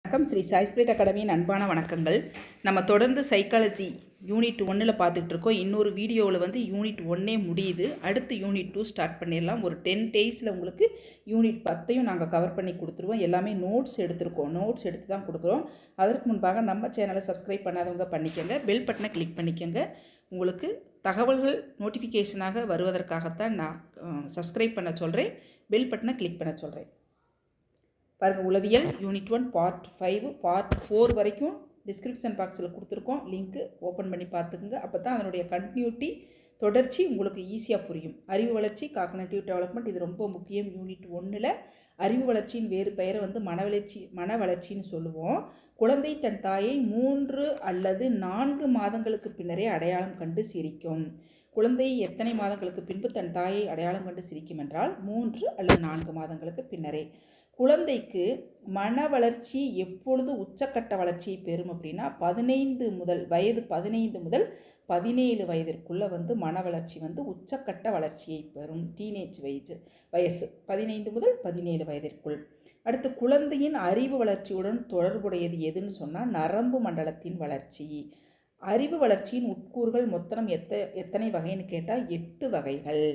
வணக்கம். ஸ்ரீ சாய் ஸ்பிரிட் அகாடமியின் அன்பான வணக்கங்கள். நம்ம தொடர்ந்து சைக்காலஜி யூனிட் 1 பார்த்துக்கிட்டு இருக்கோம். இன்னொரு வீடியோவில் வந்து யூனிட் 1 முடியுது. அடுத்து யூனிட் 2 ஸ்டார்ட் பண்ணிடலாம். ஒரு 10 டேஸில் உங்களுக்கு யூனிட் 10ஐயும் நாங்கள் கவர் பண்ணி கொடுத்துருவோம். எல்லாமே நோட்ஸ் எடுத்துருக்கோம். நோட்ஸ் எடுத்து தான் கொடுக்குறோம். அதற்கு முன்பாக நம்ம சேனலை சப்ஸ்கிரைப் பண்ணாதவங்க பண்ணிக்கோங்க. பெல் பட்டனை கிளிக் பண்ணிக்கோங்க. உங்களுக்கு தகவல்கள் நோட்டிஃபிகேஷனாக வருவதற்காகத்தான் நான் சப்ஸ்கிரைப் பண்ண சொல்கிறேன். பெல் பட்டனை கிளிக் பண்ண சொல்கிறேன். பாருங்கள், உளவியல் யூனிட் 1 part 5 part 4 வரைக்கும் டிஸ்கிரிப்ஷன் பாக்ஸில் கொடுத்துருக்கோம். லிங்க்கு ஓப்பன் பண்ணி பார்த்துக்குங்க. அப்போ தான் அதனுடைய கண்டினியூட்டி தொடர்ச்சி உங்களுக்கு ஈஸியாக புரியும். அறிவு வளர்ச்சி, காக்னேட்டிவ் டெவலப்மெண்ட், இது ரொம்ப முக்கியம். யூனிட் 1 அறிவு வளர்ச்சியின் வேறு பெயரை வந்து மன வளர்ச்சின்னு சொல்லுவோம். குழந்தை தன் தாயை 3 அல்லது 4 மாதங்களுக்கு பின்னரே அடையாளம் கண்டு சிரிக்கும். குழந்தை எத்தனை மாதங்களுக்கு பின்பு தன் தாயை அடையாளம் கண்டு சிரிக்கும் என்றால் 3 அல்லது 4 மாதங்களுக்கு பின்னரே. குழந்தைக்கு மன வளர்ச்சி எப்பொழுது உச்சக்கட்ட வளர்ச்சியை பெறும் அப்படின்னா 15 முதல் 17 வயதிற்குள்ளே வந்து மன வளர்ச்சி வந்து உச்சக்கட்ட வளர்ச்சியை பெறும். டீனேஜ் வயசு 15 முதல் 17 வயதிற்குள். அடுத்து, குழந்தையின் அறிவு வளர்ச்சியுடன் தொடர்புடையது எதுன்னு சொன்னால் நரம்பு மண்டலத்தின் வளர்ச்சி. அறிவு வளர்ச்சியின் உட்கூறுகள் மொத்தம் எத்தனை வகைன்னு கேட்டால் 8 வகைகள்.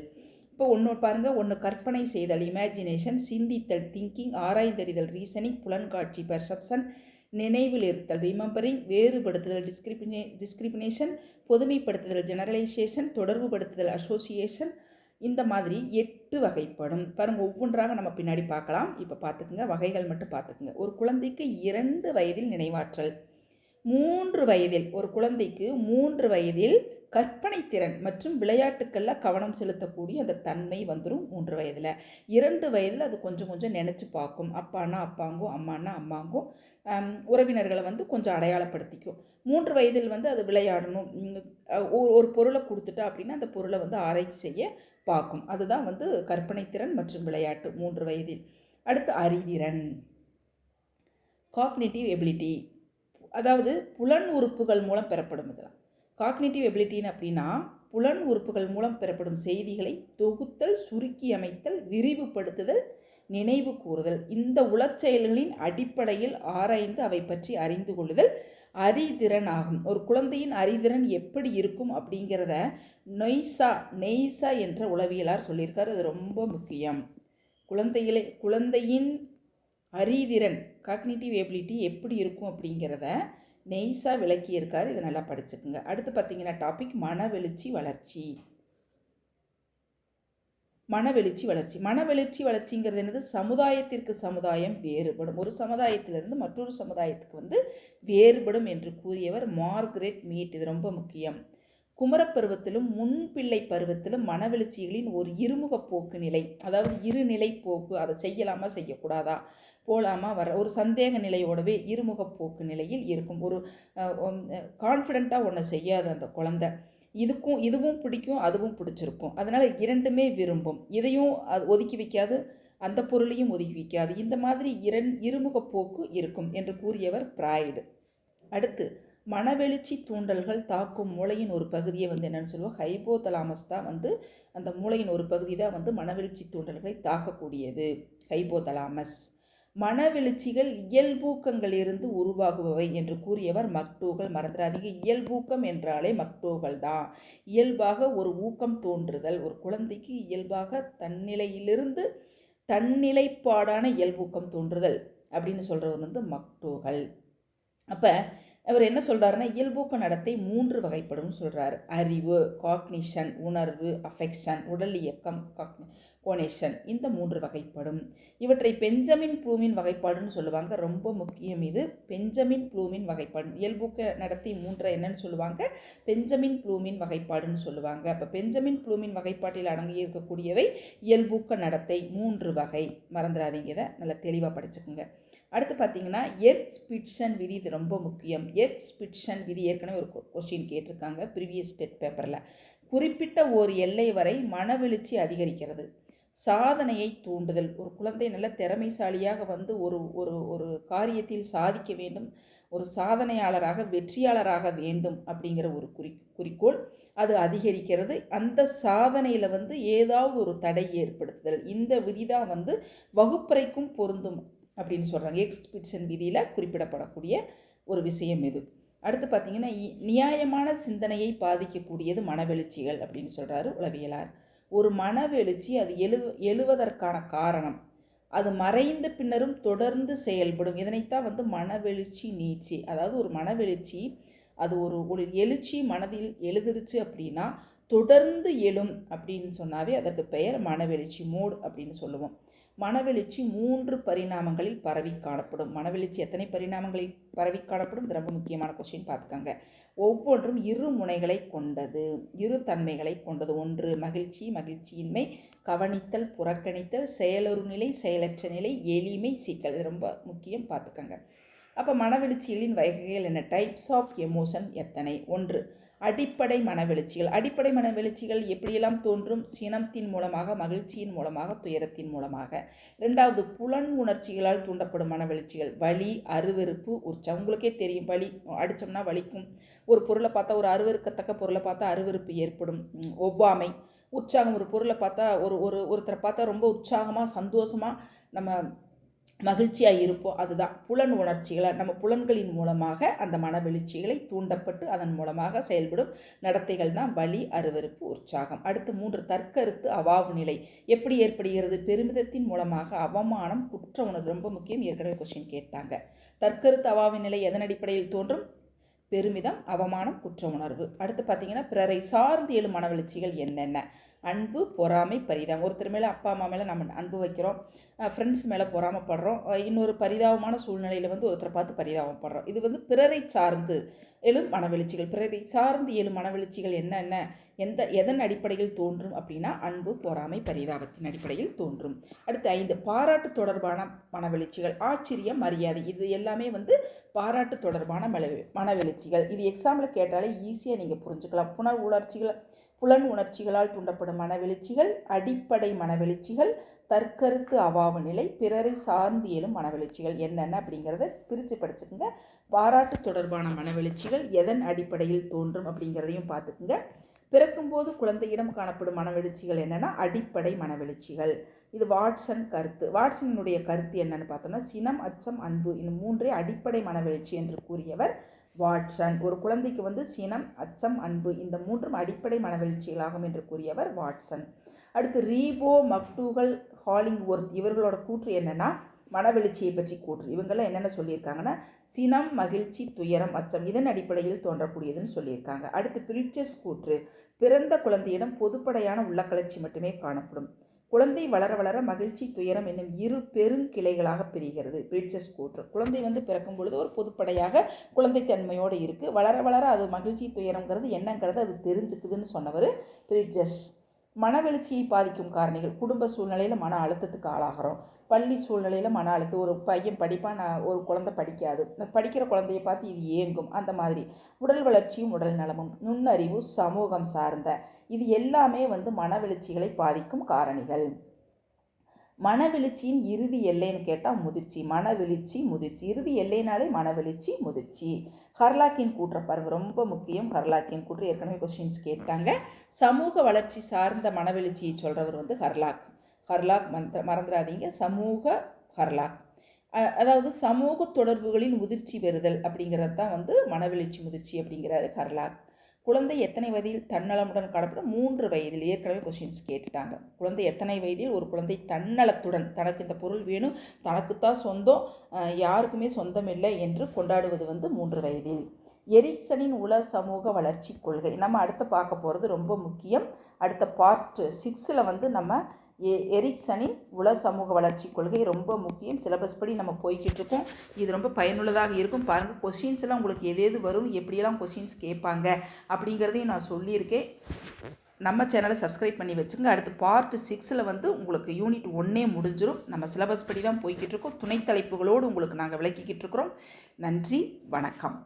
இப்போ ஒன்று பாருங்கள். ஒன்று கற்பனை செய்தல், இமேஜினேஷன், சிந்தித்தல், திங்கிங், ஆராய்ந்தறிதல், ரீசனிங், புலன்காட்சி, பெர்செப்ஷன், நினைவில் இருத்தல், ரிமெம்பரிங், வேறுபடுத்துதல், டிஸ்கிரிமினேஷன், பொதுமைப்படுத்துதல், ஜெனரலைசேஷன், தொடர்புபடுத்துதல், அசோசியேஷன். இந்த மாதிரி 8 வகைப்படும். பாருங்கள், ஒவ்வொன்றாக நம்ம பின்னாடி பார்க்கலாம். இப்போ பார்த்துக்குங்க, வகைகள் மட்டும் பார்த்துக்குங்க. ஒரு குழந்தைக்கு 2 வயதில் நினைவாற்றல், 3 வயதில் ஒரு குழந்தைக்கு 3 வயதில் கற்பனை திறன் மற்றும் விளையாட்டுக்களில் கவனம் செலுத்தக்கூடிய அந்த தன்மை வந்துடும் 3 வயதில். 2 வயதில் அது கொஞ்சம் கொஞ்சம் நினச்சி பார்க்கும். அப்பானா அப்பாங்கும், அம்மானா அம்மாங்கும், உறவினர்களை வந்து கொஞ்சம் அடையாளப்படுத்திக்கும். 3 வயதில் வந்து அது விளையாடணும். ஒரு பொருளை கொடுத்துட்டா அப்படின்னா அந்த பொருளை வந்து ஆராய்ச்சி செய்ய பார்க்கும். அதுதான் வந்து கற்பனை திறன் மற்றும் விளையாட்டு 3 வயதில். அடுத்து அறிதிறன், காக்னிட்டிவ் எபிலிட்டி, அதாவது புலன் உறுப்புகள் மூலம் பெறப்படும். இதெல்லாம் காக்னிட்டிவ் எபிலிட்டின்னு அப்படின்னா புலன் உறுப்புகள் மூலம் பெறப்படும் செய்திகளை தொகுத்தல், சுருக்கி அமைத்தல், விரிவுபடுத்துதல், நினைவு கூறுதல். இந்த உளச்செயல்களின் அடிப்படையில் ஆராய்ந்து அவை பற்றி அறிந்து கொள்ளுதல் அறிதிறன் ஆகும். ஒரு குழந்தையின் அறிதிறன் எப்படி இருக்கும் அப்படிங்கிறத நெய்சா என்ற உளவியலார் சொல்லியிருக்காரு. அது ரொம்ப முக்கியம். குழந்தையின் அறிதிறன், காக்னிட்டிவ் எபிலிட்டி எப்படி இருக்கும் அப்படிங்கிறத நெய்ஸா விளக்கியிருக்காரு. இதை நல்லா படிச்சுக்குங்க. அடுத்து பார்த்தீங்கன்னா டாபிக் மனவெழுச்சி வளர்ச்சி. மனவெழுச்சி வளர்ச்சிங்கிறது என்னது? சமுதாயத்திற்கு சமுதாயம் வேறுபடும். ஒரு சமுதாயத்திலிருந்து மற்றொரு சமுதாயத்துக்கு வந்து வேறுபடும் என்று கூறியவர் மார்கரெட் மீட். இது ரொம்ப முக்கியம். குமரப்பருவத்திலும் முன்பிள்ளை பருவத்திலும் மனவெழுச்சிகளின் ஒரு இருமுக போக்கு நிலை, அதாவது இருநிலை போக்கு. அதை செய்யலாமா செய்யக்கூடாதா, போகலாமா ஒரு சந்தேக நிலையோடவே இருமுக போக்கு நிலையில் இருக்கும். ஒரு கான்ஃபிடெண்ட்டாக ஒன்று செய்யாத அந்த குழந்தை இதுவும் பிடிக்கும், அதுவும் பிடிச்சிருக்கும். அதனால் இரண்டுமே விரும்பும். இதையும் அது ஒதுக்கி வைக்காது, அந்த பொருளையும் ஒதுக்கி வைக்காது. இந்த மாதிரி இருமுக போக்கு இருக்கும் என்று கூறியவர் பிராய்டு. அடுத்து, மனவெழுச்சி தூண்டல்கள் தாக்கும் மூளையின் ஒரு பகுதியை வந்து என்னென்னு சொல்லுவோம், ஹைபோதலாமஸ் தான் வந்து அந்த மூளையின் ஒரு பகுதி தான் வந்து மனவெழுச்சி தூண்டல்களை தாக்கக்கூடியது, ஹைபோதலாமஸ். மனவெழுச்சிகள் இயல்பூக்கங்களிலிருந்து உருவாகுபவை என்று கூறியவர் மக்டூகல். மறந்துடாதீங்க, இயல்பூக்கம் என்றாலே மக்டூகல் தான். இயல்பாக ஒரு ஊக்கம் தோன்றுதல், ஒரு குழந்தைக்கு இயல்பாக தன்னிலையிலிருந்து தன்னிலைப்பாடான இயல்பூக்கம் தோன்றுதல் அப்படின்னு சொல்கிறவர் வந்து மக்டூகல். அப்போ அவர் என்ன சொல்கிறாருன்னா, இயல்பூக்க நடத்தை 3 வகைப்படும் சொல்கிறார். அறிவு, காக்னிஷன், உணர்வு, அஃபெக்ஷன், உடல் இயக்கம், கோனேஷன். இந்த 3 வகைப்படும். இவற்றை பெஞ்சமின் ப்ளூமின் வகைப்பாடுன்னு சொல்லுவாங்க. ரொம்ப முக்கியம் இது. பெஞ்சமின் ப்ளூமின் வகைப்பாடு. இயல்பூக்க நடத்தை 3 என்னன்னு சொல்லுவாங்க, பெஞ்சமின் ப்ளூமின் வகைப்பாடுன்னு சொல்லுவாங்க. அப்போ பெஞ்சமின் ப்ளூமின் வகைப்பாட்டில் அடங்கி இருக்கக்கூடியவை இயல்பூக்க நடத்தை 3 வகை. மறந்துடாதீங்க, இதை நல்லா தெளிவாக படிச்சுக்கோங்க. அடுத்து பார்த்தீங்கன்னா எர்ட்ஸ்-பிட்சன் விதி. இது ரொம்ப முக்கியம். எர்ட்ஸ்-பிட்சன் விதி ஏற்கனவே ஒரு கொஸ்டின் கேட்டிருக்காங்க ப்ரீவியஸ் டெட் பேப்பரில். குறிப்பிட்ட ஒரு எல்லை வரை மனவெழுச்சி அதிகரிக்கிறது. சாதனையை தூண்டுதல், ஒரு குழந்தை நல்ல திறமைசாலியாக வந்து ஒரு ஒரு ஒரு காரியத்தில் சாதிக்க வேண்டும், ஒரு சாதனையாளராக வெற்றியாளராக வேண்டும் அப்படிங்கிற ஒரு குறிக்கோள் அது அதிகரிக்கிறது. அந்த சாதனையில் வந்து ஏதாவது ஒரு தடை ஏற்படுத்துதல். இந்த விதி தான் வந்து வகுப்பறைக்கும் பொருந்தும். அப்படின்னு சொல்கிறாங்க. எக்ஸ்பிடிஷன் விதியில் குறிப்பிடப்படக்கூடிய ஒரு விஷயம் இது. அடுத்து பார்த்திங்கன்னா நியாயமான சிந்தனையை பாதிக்கக்கூடியது மனவெழுச்சிகள் அப்படின்னு சொல்கிறாரு உளவியலார். ஒரு மனவெழுச்சி அது எழுவதற்கான காரணம் அது மறைந்த பின்னரும் தொடர்ந்து செயல்படும். இதனைத்தான் மனவெழுச்சி நீட்சி. அதாவது ஒரு மனவெழுச்சி அது ஒரு எழுச்சி மனதில் எழுதிருச்சு அப்படின்னா தொடர்ந்து எழும் அப்படின்னு சொன்னாவே அதற்கு பெயர் மனவெழுச்சி மோட் அப்படின்னு சொல்லுவோம். மனவெழுச்சி 3 பரிணாமங்களில் பரவி காணப்படும். மனவெழுச்சி எத்தனை பரிணாமங்களில் பரவி காணப்படும்? இது ரொம்ப முக்கியமான கொஸ்டின் பார்த்துக்கோங்க. ஒவ்வொன்றும் இரு முனைகளை கொண்டது, இரு தன்மைகளை கொண்டது. ஒன்று மகிழ்ச்சி, மகிழ்ச்சியின்மை, கவனித்தல், புறக்கணித்தல், செயலொரு நிலை, செயலற்ற நிலை, எளிமை, சிக்கல். இது ரொம்ப முக்கியம், பார்த்துக்கோங்க. அப்போ மனவெழுச்சிகளின் வகைகள் என்ன? டைப்ஸ் ஆஃப் எமோஷன் எத்தனை? 1 அடிப்படை மனவெழுச்சிகள். அடிப்படை மனவெழுச்சிகள் எப்படியெல்லாம் தோன்றும்? சினத்தின் மூலமாக, மகிழ்ச்சியின் மூலமாக, துயரத்தின் மூலமாக. 2வது புலன் உணர்ச்சிகளால் தூண்டப்படும் மனவெழுச்சிகள். வலி, அருவருப்பு, உற்சாகம். உங்களுக்கே தெரியும், வலி அடித்தோம்னா வலிக்கும். ஒரு பொருளை பார்த்தா, ஒரு அருவருக்கத்தக்க பொருளை பார்த்தா அருவருப்பு ஏற்படும். ஒவ்வாமை, உற்சாகம். ஒரு பொருளை பார்த்தா ஒருத்தரை பார்த்தா ரொம்ப உற்சாகமாக சந்தோஷமாக நம்ம மகிழ்ச்சியாக இருப்போம். அதுதான் புலன் உணர்ச்சிகளை. நம்ம புலன்களின் மூலமாக அந்த மனவெழுச்சிகளை தூண்டப்பட்டு அதன் மூலமாக செயல்படும் நடத்தைகள் தான் வலி, அருவருப்பு, உற்சாகம். அடுத்து 3 தற்கருத்து அவாவு நிலை. எப்படி ஏற்படுகிறது? பெருமிதத்தின் மூலமாக. அவமானம், குற்ற உணர்வு. ரொம்ப முக்கியம், ஏற்கனவே கொஸ்டின் கேட்டாங்க. தற்கருத்து அவாவு நிலை எதன் அடிப்படையில் தோன்றும்? பெருமிதம், அவமானம், குற்ற உணர்வு. அடுத்து பார்த்தீங்கன்னா பிறரை சார்ந்து எழும் மனவெழுச்சிகள் என்னென்ன? அன்பு, பொறாமை, பரிதாபம். ஒருத்தர் மேலே, அப்பா அம்மா மேலே நம்ம அன்பு வைக்கிறோம், ஃப்ரெண்ட்ஸ் மேலே பொறாமப்படுறோம், இன்னொரு பரிதாபமான சூழ்நிலையில் ஒருத்தரை பார்த்து பரிதாபப்படுறோம். இது பிறரை சார்ந்து எழும் மனவெழுச்சிகள். பிறரை சார்ந்து எழும் மனவெழுச்சிகள் என்னென்ன, எதன் அடிப்படையில் தோன்றும் அப்படின்னா அன்பு, பொறாமை, பரிதாபத்தின் அடிப்படையில் தோன்றும். அடுத்து 5 பாராட்டு தொடர்பான மனவெழுச்சிகள். ஆச்சரியம், மரியாதை. இது எல்லாமே பாராட்டு தொடர்பான மனவெழுச்சிகள். இது எக்ஸாம்பிள் கேட்டாலே ஈஸியாக நீங்கள் புரிஞ்சுக்கலாம். புலன் உணர்ச்சிகளால் தூண்டப்படும் மனவெழுச்சிகள், அடிப்படை மனவெழுச்சிகள், தற்கருத்து அவாவு நிலை, பிறரை சார்ந்து எழும் மனவெழுச்சிகள் என்னென்ன அப்படிங்கிறத பிரித்து படிச்சுக்குங்க. பாராட்டு தொடர்பான மனவெழுச்சிகள் எதன் அடிப்படையில் தோன்றும் அப்படிங்கிறதையும் பார்த்துக்குங்க. பிறக்கும்போது குழந்தையிடம் காணப்படும் மனவெழுச்சிகள் என்னென்னா அடிப்படை மனவெழுச்சிகள். இது வாட்சன் கருத்து. வாட்சனுடைய கருத்து என்னன்னு பார்த்தோம்னா சினம், அச்சம், அன்பு இந்த 3 அடிப்படை மனவெழுச்சி என்று கூறியவர் வாட்சன். ஒரு குழந்தைக்கு சினம், அச்சம், அன்பு இந்த 3 அடிப்படை மனவெழுச்சிகளாகும் என்று கூறியவர் வாட்சன். அடுத்து ரீபோ, மக்டூகல், ஹாலிங்வொர்த் இவர்களோட கூற்று என்னென்னா மனவெழுச்சியை பற்றி கூற்று. இவங்கெல்லாம் என்னென்ன சொல்லியிருக்காங்கன்னா சினம், மகிழ்ச்சி, துயரம், அச்சம் இதன் அடிப்படையில் தோன்றக்கூடியதுன்னு சொல்லியிருக்காங்க. அடுத்து பிரிட்ஜஸ் கூற்று. பிறந்த குழந்தையிடம் பொதுப்படையான உள்ளக்கலர்ச்சி மட்டுமே காணப்படும். குழந்தை வளர வளர மகிழ்ச்சி, துயரம் என்னும் 2 பெருங்கிளைகளாக பிரிகிறது. பிரிட்ஜஸ் கூற்று. குழந்தை பிறக்கும் பொழுது ஒரு பொதுப்படையாக குழந்தை தன்மையோடு இருக்குது. வளர வளர அது மகிழ்ச்சி, துயரங்கிறது என்னங்கிறது அது தெரிஞ்சுக்குதுன்னு சொன்னவர் பிரிட்ஜஸ். மனவெழுச்சியை பாதிக்கும் காரணிகள். குடும்ப சூழ்நிலையில் மன அழுத்தத்துக்கு ஆளாகிறோம். பள்ளி சூழ்நிலையில் மன அழுத்தம். ஒரு பையன் படிப்பான், ஒரு குழந்தை படிக்காது. படிக்கிற குழந்தையை பார்த்து இது ஏங்கும். அந்த மாதிரி உடல் வளர்ச்சியும் உடல் நலமும், நுண்ணறிவு, சமூகம் சார்ந்த இது எல்லாமே மனவெழுச்சிகளை பாதிக்கும் காரணிகள். மனவெழுச்சியின் இறுதி எல்லைன்னு கேட்டால் முதிர்ச்சி. மனவெழுச்சி, முதிர்ச்சி. இறுதி எல்லைனாலே மனவெழுச்சி, முதிர்ச்சி. ஹர்லாக்கின் கூற்றை பாருங்கள், ரொம்ப முக்கியம். ஹர்லாக்கின் கூற்று ஏற்கனவே கொஸ்டின்ஸ் கேட்டாங்க. சமூக வளர்ச்சி சார்ந்த மனவெழுச்சியை சொல்கிறவர் ஹர்லாக் மறந்துடாதீங்க. ஹர்லாக் அதாவது சமூக தொடர்புகளின் முதிர்ச்சி பெறுதல் அப்படிங்கிறது தான் மனவெழுச்சி, முதிர்ச்சி அப்படிங்கிறாரு ஹர்லாக். குழந்தை எத்தனை வயதில் தன்னலமுடன் காணப்படும்? 3 வயதில். ஏற்கனவே கொஸ்டின்ஸ் கேட்டுட்டாங்க. குழந்தை எத்தனை வயதில் ஒரு குழந்தை தன்னலத்துடன் தனக்கு இந்த பொருள் வேணும், தனக்குத்தான் சொந்தம், யாருக்குமே சொந்தம் இல்லை என்று கொண்டாடுவது 3 வயதில். எரிக்சனின் உள சமூக வளர்ச்சி கொள்கை நம்ம அடுத்து பார்க்க போகிறது ரொம்ப முக்கியம். அடுத்த பார்ட் 6ல் நம்ம எரிக்சனின் உள சமூக வளர்ச்சி கொள்கை ரொம்ப முக்கியம். சிலபஸ் படி நம்ம போய்கிட்டு இருக்கோம். இது ரொம்ப பயனுள்ளதாக இருக்கும். பாருங்கள், கொஸ்டின்ஸ் எல்லாம் உங்களுக்கு எது வரும், எப்படியெல்லாம் கொஸ்டின்ஸ் கேட்பாங்க அப்படிங்கிறதையும் நான் சொல்லியிருக்கேன். நம்ம சேனலை சப்ஸ்கிரைப் பண்ணி வச்சுங்க. அடுத்து பார்ட் 6ல் உங்களுக்கு யூனிட் 1 முடிஞ்சிடும். நம்ம சிலபஸ் படி தான் போய்கிட்டு இருக்கோம். துணைத்தலைப்புகளோடு உங்களுக்கு நாங்கள் விளக்கிக்கிட்டு இருக்கிறோம். நன்றி, வணக்கம்.